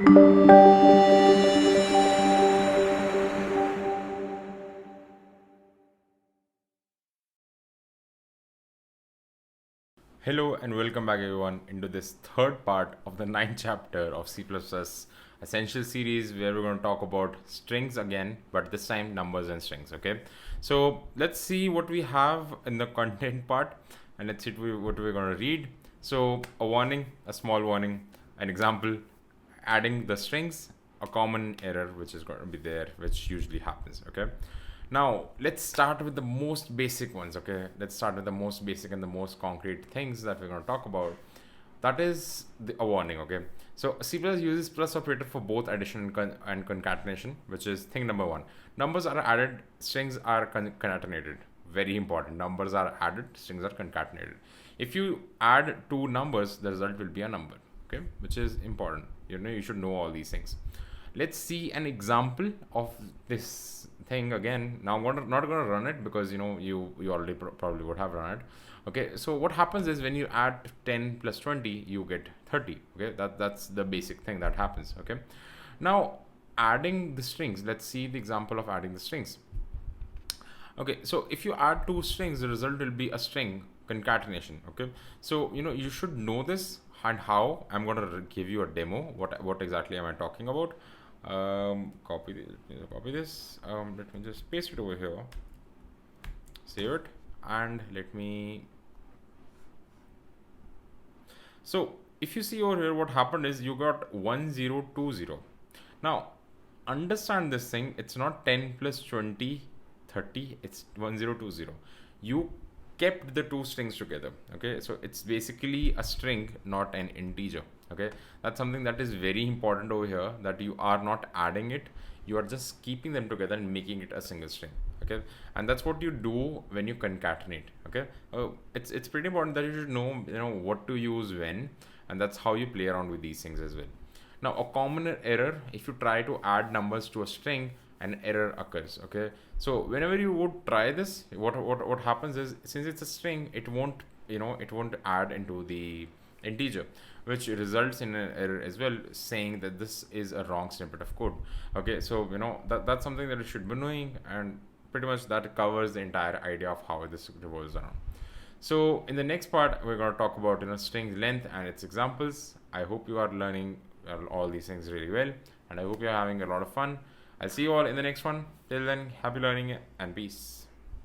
Hello and welcome back everyone into this third part of the ninth chapter of C++ Essential series, where we're going to talk about strings again, but this time numbers and strings. Okay, so let's see what we have in the content part, and let's see what we're going to read. So a warning, a small warning, an example, adding the strings, a common error which is going to be there, which usually happens. Okay, now let's start with the most basic ones. Okay, let's start with the most basic and the most concrete things that we're going to talk about. That is a warning. Okay, so C++ uses plus operator for both addition and concatenation, which is thing number one. Numbers are added, strings are concatenated. Very important. Numbers are added, strings are concatenated. If you add two numbers, the result will be a number. Okay, which is important. You should know all these things. Let's see an example of this thing again. Now I'm not going to run it because you already probably would have run it. Okay, so what happens is when you add 10 plus 20, you get 30. Okay, that's the basic thing that happens. Okay, now adding the strings, let's see the example of adding the strings. Okay, so if you add two strings, the result will be a string concatenation. Okay, so you should know this and how. I'm going to give you a demo. What exactly am I talking about? Copy this. Let me just paste it over here, save it, and let me. So if you see over here, what happened is you got 1020. Now understand this thing, it's not 10 plus 20 30, it's 1020. You kept the two strings together. Okay, so it's basically a string, not an integer. Okay, that's something that is very important over here, that you are not adding it, you are just keeping them together and making it a single string. Okay, and that's what you do when you concatenate. Okay, it's pretty important that you should know what to use when, and that's how you play around with these things as well. Now a common error, if you try to add numbers to a string, an error occurs. Okay, so whenever you would try this, what happens is, since it's a string, it won't add into the integer, which results in an error as well, saying that this is a wrong snippet of code. Okay, so that's something that you should be knowing, and pretty much that covers the entire idea of how this revolves around. So in the next part, we're going to talk about string length and its examples. I hope you are learning all these things really well, and I hope you're having a lot of fun. I'll see you all in the next one. Till then, happy learning and peace.